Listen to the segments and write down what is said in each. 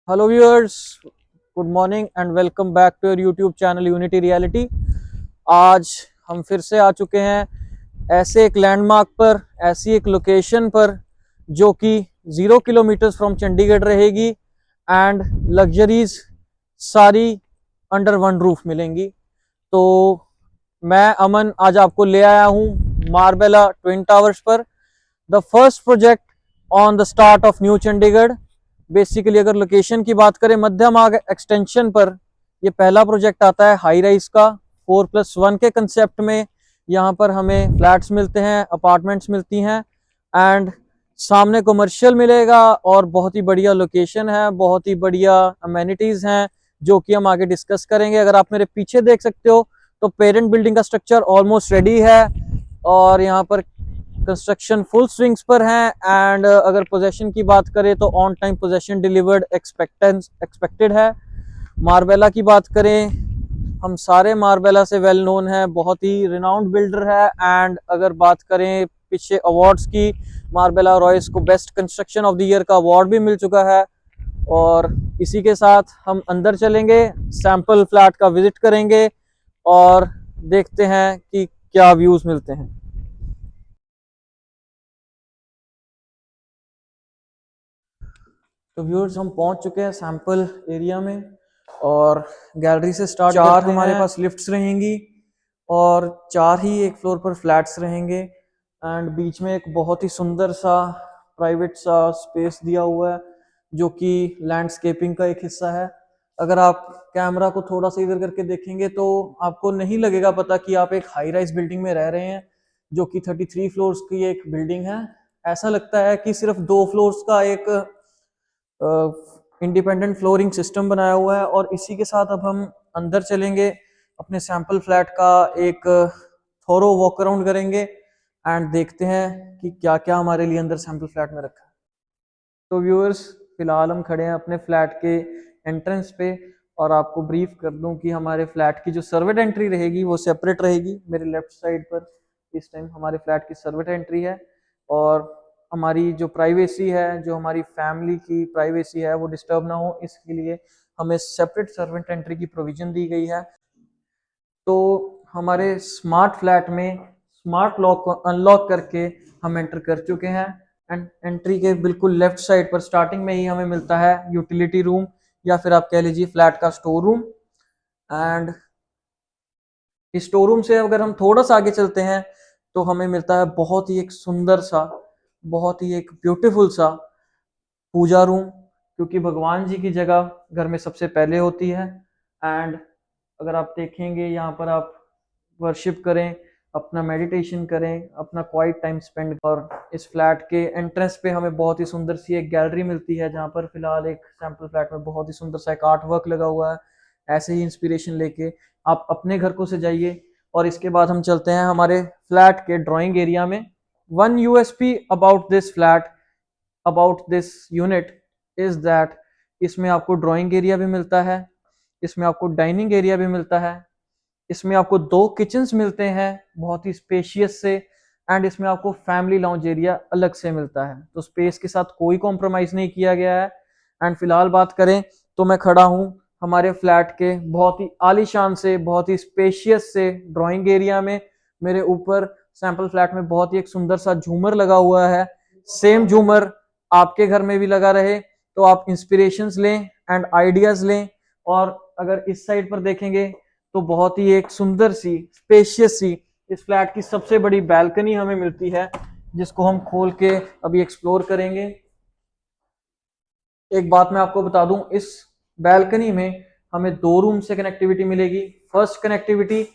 Hello viewers, good morning and welcome back to your YouTube channel unity reality. आज हम फिर से आ चुके हैं ऐसे एक लैंडमार्क पर, ऐसी एक लोकेशन पर जो कि 0 किलोमीटर फ्रॉम चंडीगढ़ रहेगी एंड लग्जरीज सारी अंडर वन रूफ मिलेंगी। तो मैं अमन आज आपको ले आया हूँ मार्बेला ट्विन टावर्स पर, the first project on the start of new Chandigarh. Basically अगर लोकेशन की बात करें, मध्य मार्ग एक्सटेंशन पर ये पहला प्रोजेक्ट आता है हाई राइज का 4+1 के कंसेप्ट में। यहाँ पर हमें फ्लैट्स मिलते हैं, अपार्टमेंट्स मिलती हैं एंड सामने कमर्शियल मिलेगा और बहुत ही बढ़िया लोकेशन है, बहुत ही बढ़िया अमेनिटीज हैं जो कि हम आगे डिस्कस करेंगे। अगर आप मेरे पीछे देख सकते हो तो पेरेंट बिल्डिंग का स्ट्रक्चर ऑलमोस्ट रेडी है और यहाँ पर कंस्ट्रक्शन फुल स्विंग्स पर है एंड अगर पोजेशन की बात करें तो on time possession delivered expected है। मार्बेला की बात करें, हम सारे मार्बेला से वेल नोन है, बहुत ही रिनाउंड बिल्डर है एंड अगर बात करें पीछे अवार्ड्स की, मार्बेला रॉयस को best construction of the year का अवार्ड भी मिल चुका है। और इसी के साथ हम अंदर चलेंगे, सैंपल फ्लैट का विजिट करेंगे और देखते हैं कि क्या व्यूज मिलते हैं। तो व्यूअर्स, हम पहुंच चुके हैं सैंपल एरिया में और गैलरी से स्टार्ट चार हमारे पास लिफ्ट्स रहेंगी और चार ही एक फ्लोर पर फ्लैट्स रहेंगे एंड बीच में एक बहुत ही सुंदर सा प्राइवेट सा स्पेस दिया हुआ है जो कि लैंडस्केपिंग का एक हिस्सा है। अगर आप कैमरा को थोड़ा सा इधर करके देखेंगे तो आपको नहीं लगेगा पता कि आप एक हाई राइज बिल्डिंग में रह रहे हैं जो कि 33 फ्लोर्स की एक बिल्डिंग है। ऐसा लगता है कि सिर्फ 2 फ्लोर्स का एक इंडिपेंडेंट फ्लोरिंग सिस्टम बनाया हुआ है। और इसी के साथ अब हम अंदर चलेंगे, अपने सैंपल फ्लैट का एक थोरो वॉक अराउंड करेंगे एंड देखते हैं कि क्या क्या हमारे लिए अंदर सैंपल फ्लैट में रखा है। तो व्यूअर्स, फिलहाल हम खड़े हैं अपने फ्लैट के एंट्रेंस पे और आपको ब्रीफ कर दूं कि हमारे फ्लैट की जो सर्वेंट एंट्री रहेगी वो सेपरेट रहेगी। मेरे लेफ्ट साइड पर इस टाइम हमारे फ्लैट की सर्वेंट एंट्री है और हमारी जो प्राइवेसी है, जो हमारी फैमिली की प्राइवेसी है वो डिस्टर्ब ना हो, इसके लिए हमें सेपरेट सर्वेंट एंट्री की प्रोविजन दी गई है। तो हमारे स्मार्ट फ्लैट में स्मार्ट लॉक को अनलॉक करके हम एंटर कर चुके हैं एंड एंट्री के बिल्कुल लेफ्ट साइड पर स्टार्टिंग में ही हमें मिलता है यूटिलिटी रूम या फिर आप कह लीजिए फ्लैट का स्टोर रूम। एंड इस स्टोर रूम से अगर हम थोड़ा सा आगे चलते हैं तो हमें मिलता है बहुत ही एक सुंदर सा, बहुत ही एक ब्यूटीफुल सा पूजा रूम, क्योंकि भगवान जी की जगह घर में सबसे पहले होती है। एंड अगर आप देखेंगे यहाँ पर आप वर्शिप करें, अपना मेडिटेशन करें, अपना क्वाइट टाइम स्पेंड। और इस फ्लैट के एंट्रेंस पे हमें बहुत ही सुंदर सी एक गैलरी मिलती है जहाँ पर फिलहाल एक सैंपल फ्लैट में बहुत ही सुंदर सा एक आर्ट वर्क लगा हुआ है। ऐसे ही इंस्पिरेशन लेके आप अपने घर को सजाइए। और इसके बाद हम चलते हैं हमारे फ्लैट के ड्राइंग एरिया में। One USP about this flat, about this unit is that इसमें आपको ड्राइंग एरिया भी मिलता है, इसमें आपको डाइनिंग एरिया भी मिलता है, इसमें आपको 2 किचन्स मिलते हैं बहुत ही स्पेशियस से एंड इसमें आपको फैमिली लाउंज एरिया अलग से मिलता है। तो स्पेस के साथ कोई कॉम्प्रोमाइज नहीं किया गया है। एंड फिलहाल बात करें तो मैं खड़ा हूँ हमारे फ्लैट के बहुत ही आलीशान से, बहुत ही स्पेशियस से ड्राइंग एरिया में। मेरे ऊपर सैंपल फ्लैट में बहुत ही एक सुंदर सा झूमर लगा हुआ है। सेम झूमर आपके घर में भी लगा रहे तो आप इंस्पिरेशंस लें एंड आइडियाज लें। और अगर इस साइड पर देखेंगे तो बहुत ही एक सुंदर सी, स्पेशियस सी इस फ्लैट की सबसे बड़ी बैल्कनी हमें मिलती है जिसको हम खोल के अभी एक्सप्लोर करेंगे। एक बात मैं आपको बता दूं, इस बैल्कनी में हमें 2 रूम से कनेक्टिविटी मिलेगी। फर्स्ट कनेक्टिविटी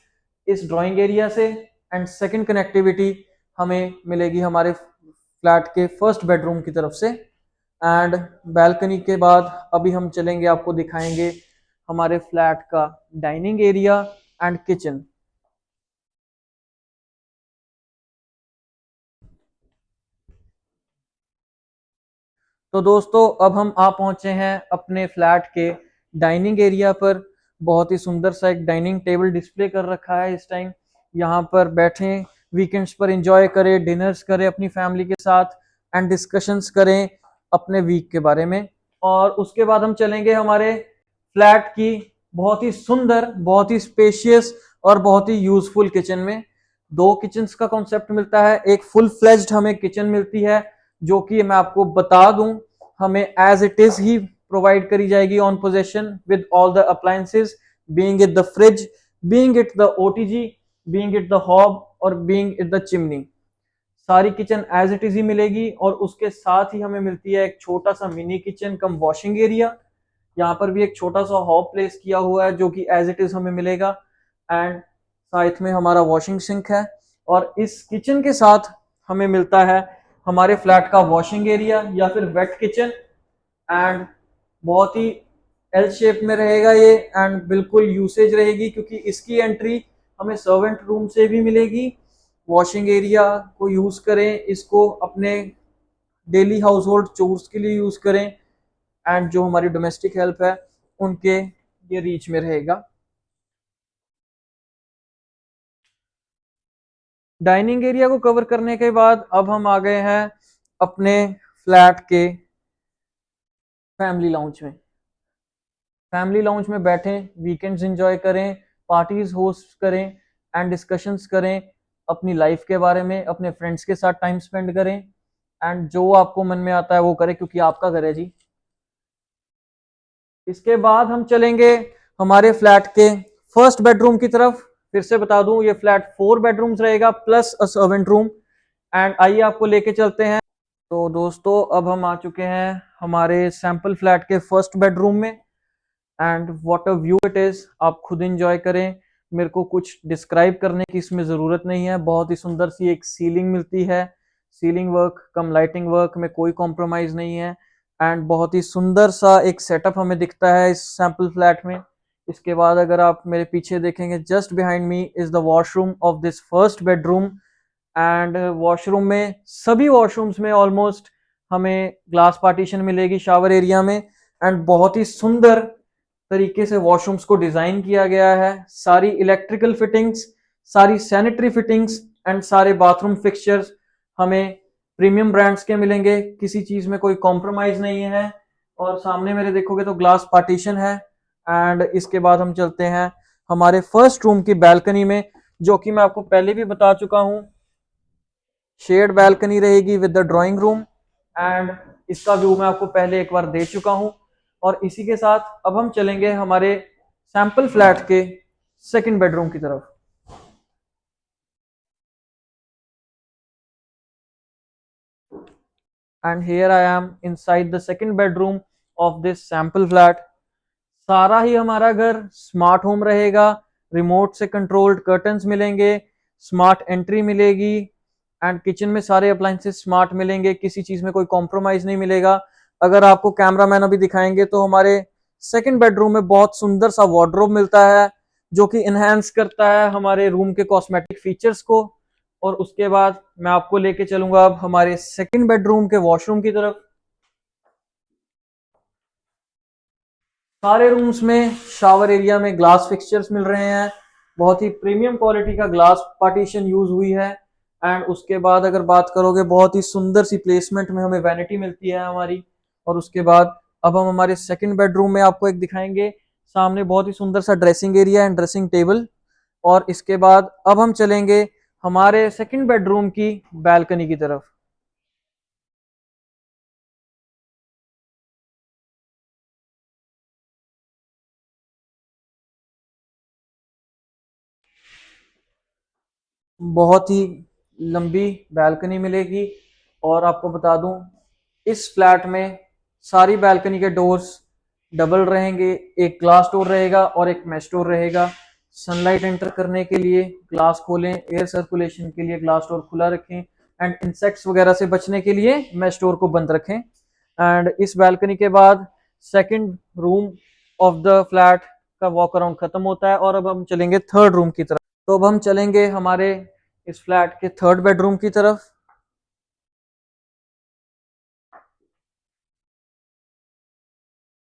इस ड्राइंग एरिया से एंड सेकंड कनेक्टिविटी हमें मिलेगी हमारे फ्लैट के फर्स्ट बेडरूम की तरफ से। एंड बैल्कनी के बाद अभी हम चलेंगे, आपको दिखाएंगे हमारे फ्लैट का डाइनिंग एरिया एंड किचन। तो दोस्तों, अब हम आ पहुंचे हैं अपने फ्लैट के डाइनिंग एरिया पर। बहुत ही सुंदर सा एक डाइनिंग टेबल डिस्प्ले कर रखा है इस टाइम। यहाँ पर बैठें, वीकेंड्स पर एंजॉय करें, डिनर्स करें अपनी फैमिली के साथ एंड डिस्कशंस करें अपने वीक के बारे में। और उसके बाद हम चलेंगे हमारे फ्लैट की बहुत ही सुंदर, बहुत ही स्पेशियस और बहुत ही यूजफुल किचन में। दो किचन्स का कॉन्सेप्ट मिलता है, एक फुल फ्लेज्ड हमें किचन मिलती है जो कि मैं आपको बता दूं हमें एज इट इज ही प्रोवाइड करी जाएगी on possession with all the appliances, being it the fridge, being it the OTG, being it the hob और बीइंग इट द चिमनी। सारी किचन एज इट इज ही मिलेगी और उसके साथ ही हमें मिलती है एक छोटा सा मिनी किचन कम वॉशिंग एरिया। यहाँ पर भी एक छोटा सा हॉब प्लेस किया हुआ है जो कि एज इट इज हमें मिलेगा, एंड साथ में हमारा वॉशिंग सिंक है। और इस किचन के साथ हमें मिलता है हमारे फ्लैट का वॉशिंग एरिया या फिर वेट किचन, एंड बहुत ही एल शेप में रहेगा ये एंड बिल्कुल यूसेज रहेगी क्योंकि इसकी एंट्री हमें सर्वेंट रूम से भी मिलेगी। वॉशिंग एरिया को यूज करें, इसको अपने डेली हाउस होल्ड चोर्स के लिए यूज करें, एंड जो हमारी डोमेस्टिक हेल्प है उनके ये रीच में रहेगा। डाइनिंग एरिया को कवर करने के बाद अब हम आ गए हैं अपने फ्लैट के फैमिली लाउंज में। फैमिली लाउंज में बैठें, वीकेंड्स एंजॉय करें, पार्टीज होस्ट करें एंड डिस्कशंस करें अपनी लाइफ के बारे में, अपने फ्रेंड्स के साथ टाइम स्पेंड करें एंड जो आपको मन में आता है वो करें क्योंकि आपका घर है जी। इसके बाद हम चलेंगे हमारे फ्लैट के फर्स्ट बेडरूम की तरफ। फिर से बता दूं ये फ्लैट 4 बेडरूम्स रहेगा plus a servant room, and आइए आपको लेके चलते हैं। तो दोस्तों अब हम आ चुके हैं हमारे सैंपल फ्लैट के फर्स्ट बेडरूम में, and what a view it is, आप खुद एंजॉय करें। मेरे को कुछ डिस्क्राइब करने की इसमें ज़रूरत नहीं है। बहुत ही सुंदर सी एक सीलिंग मिलती है, सीलिंग वर्क कम लाइटिंग वर्क में कोई कॉम्प्रोमाइज़ नहीं है, एंड बहुत ही सुंदर सा एक सेटअप हमें दिखता है इस सैंपल फ्लैट में। इसके बाद अगर आप मेरे पीछे देखेंगे, just behind me is the washroom of this first bedroom, and washroom में सभी वॉशरूम्स में ऑलमोस्ट हमें ग्लास पार्टीशन मिलेगी शावर एरिया में, एंड बहुत ही सुंदर तरीके से वॉशरूम्स को डिजाइन किया गया है। सारी इलेक्ट्रिकल फिटिंग्स, सारी सैनिटरी फिटिंग्स एंड सारे बाथरूम फिक्सचर्स हमें प्रीमियम ब्रांड्स के मिलेंगे, किसी चीज में कोई कॉम्प्रोमाइज नहीं है। और सामने मेरे देखोगे तो ग्लास पार्टीशन है, एंड इसके बाद हम चलते हैं हमारे फर्स्ट रूम की बैल्कनी में, जो कि मैं आपको पहले भी बता चुका हूं शेड बैल्कनी रहेगी with the drawing room, and इसका व्यू मैं आपको पहले एक बार दे चुका हूं। और इसी के साथ अब हम चलेंगे हमारे सैंपल फ्लैट के सेकंड बेडरूम की तरफ। And here I am inside the second bedroom of this sample flat. सारा ही हमारा घर स्मार्ट होम रहेगा, रिमोट से कंट्रोल्ड कर्टन्स मिलेंगे, स्मार्ट एंट्री मिलेगी, एंड किचन में सारे अप्लायंसेस स्मार्ट मिलेंगे, किसी चीज में कोई कॉम्प्रोमाइज नहीं मिलेगा। अगर आपको कैमरामैन अभी दिखाएंगे तो हमारे सेकंड बेडरूम में बहुत सुंदर सा वार्डरोब मिलता है जो कि इनहेंस करता है हमारे रूम के कॉस्मेटिक फीचर्स को। और उसके बाद मैं आपको लेके चलूंगा अब हमारे सेकंड बेडरूम के वॉशरूम की तरफ। सारे रूम्स में शावर एरिया में ग्लास फिक्सचर्स मिल रहे हैं, बहुत ही प्रीमियम क्वालिटी का ग्लास पार्टीशन यूज हुई है। एंड उसके बाद अगर बात करोगे बहुत ही सुंदर सी प्लेसमेंट में हमें वैनिटी मिलती है हमारी। और उसके बाद अब हम हमारे सेकंड बेडरूम में आपको एक दिखाएंगे, सामने बहुत ही सुंदर सा dressing area and dressing table. और इसके बाद अब हम चलेंगे हमारे सेकंड बेडरूम की बैल्कनी की तरफ। बहुत ही लंबी बैल्कनी मिलेगी, और आपको बता दूं इस फ्लैट में सारी बैल्कनी के डोर्स डबल रहेंगे, एक ग्लास डोर रहेगा और एक मैश डोर रहेगा। सनलाइट एंटर करने के लिए ग्लास खोलें, एयर सर्कुलेशन के लिए ग्लास डोर खुला रखें, एंड इंसेक्ट्स वगैरह से बचने के लिए मैश डोर को बंद रखें। एंड इस बैल्कनी के बाद second room of the flat का वॉक अराउंड खत्म होता है, और अब हम चलेंगे थर्ड रूम की तरफ। तो अब हम चलेंगे हमारे इस फ्लैट के थर्ड बेडरूम की तरफ।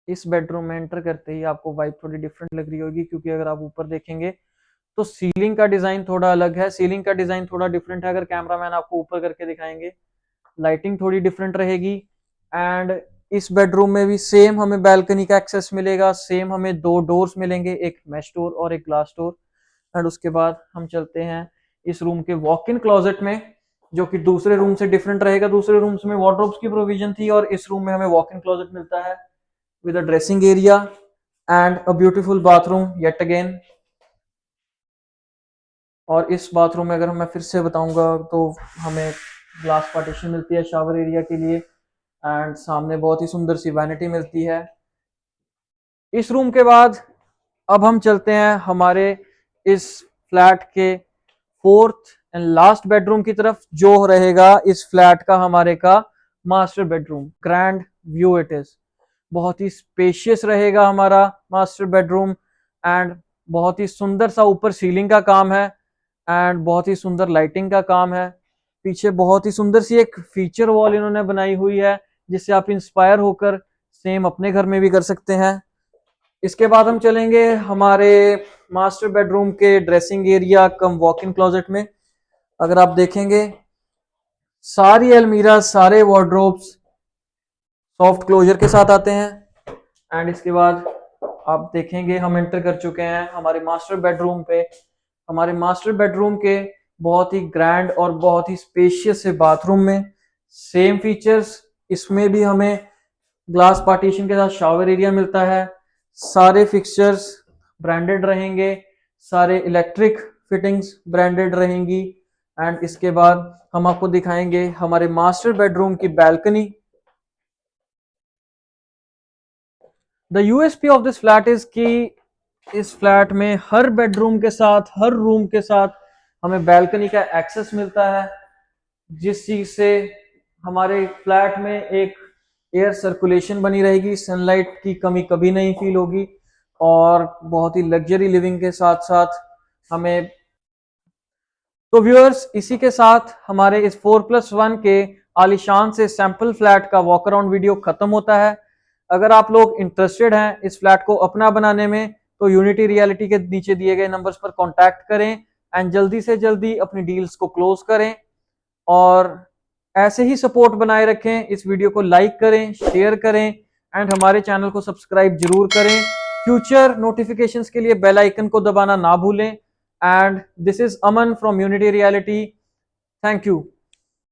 इस बेडरूम में एंटर करते ही आपको वाइब थोड़ी डिफरेंट लग रही होगी, क्योंकि अगर आप ऊपर देखेंगे तो सीलिंग का डिजाइन थोड़ा अलग है, सीलिंग का डिजाइन थोड़ा डिफरेंट है। अगर कैमरामैन आपको ऊपर करके दिखाएंगे, लाइटिंग थोड़ी डिफरेंट रहेगी, एंड इस बेडरूम में भी सेम हमें बैल्कनी का एक्सेस मिलेगा, सेम हमें दो डोर्स मिलेंगे, एक मैश डोर और एक ग्लास डोर। एंड उसके बाद हम चलते हैं इस रूम के वॉक इन क्लोजेट में, जो कि दूसरे रूम से डिफरेंट रहेगा। दूसरे रूम्स में वार्डरोब्स की प्रोविजन थी और इस रूम में हमें वॉक इन क्लोजेट मिलता है with a dressing area and a beautiful bathroom yet again. और इस बाथरूम में अगर मैं फिर से बताऊंगा तो हमें ग्लास पार्टीशन मिलती है शावर एरिया के लिए एंड सामने बहुत ही सुंदर सी वैनिटी मिलती है। इस रूम के बाद अब हम चलते हैं हमारे इस फ्लैट के फोर्थ एंड लास्ट बेडरूम की तरफ, जो रहेगा इस फ्लैट का हमारे का master bedroom. Grand view it is, बहुत ही स्पेशियस रहेगा हमारा मास्टर बेडरूम एंड बहुत ही सुंदर सा ऊपर सीलिंग का काम है एंड बहुत ही सुंदर लाइटिंग का काम है। पीछे बहुत ही सुंदर सी एक फीचर वॉल इन्होंने बनाई हुई है जिससे आप इंस्पायर होकर सेम अपने घर में भी कर सकते हैं। इसके बाद हम चलेंगे हमारे मास्टर बेडरूम के dressing area come walk in closet में। अगर आप देखेंगे सारी अलमीरा, सारे वार्डरोब्स सॉफ्ट क्लोजर के साथ आते हैं एंड इसके बाद आप देखेंगे हम एंटर कर चुके हैं हमारे मास्टर बेडरूम पे। हमारे मास्टर बेडरूम के बहुत ही ग्रैंड और बहुत ही स्पेशियस से बाथरूम में सेम फीचर्स, इसमें भी हमें ग्लास पार्टीशन के साथ शावर एरिया मिलता है। सारे फिक्सचर्स ब्रांडेड रहेंगे, सारे इलेक्ट्रिक फिटिंग्स ब्रांडेड रहेंगी एंड इसके बाद हम आपको दिखाएंगे हमारे मास्टर बेडरूम की balcony. The USP of this flat is कि इस फ्लैट में हर बेडरूम के साथ, हर रूम के साथ हमें बैल्कनी का एक्सेस मिलता है, जिस चीज से हमारे फ्लैट में एक एयर सर्कुलेशन बनी रहेगी, सनलाइट की कमी कभी नहीं फील होगी और बहुत ही लग्जरी लिविंग के साथ साथ हमें। तो व्यूअर्स, इसी के साथ हमारे इस 4+1 के आलीशान से सैंपल फ्लैट का वॉक अराउंड वीडियो खत्म होता है। अगर आप लोग इंटरेस्टेड हैं इस फ्लैट को अपना बनाने में तो यूनिटी रियलिटी के नीचे दिए गए नंबर्स पर कांटेक्ट करें एंड जल्दी से जल्दी अपनी डील्स को क्लोज करें और ऐसे ही सपोर्ट बनाए रखें। इस वीडियो को लाइक करें, शेयर करें एंड हमारे चैनल को सब्सक्राइब जरूर करें। फ्यूचर नोटिफिकेशंस के लिए बेल आइकन को दबाना ना भूलें and this is Aman from unity reality. Thank you.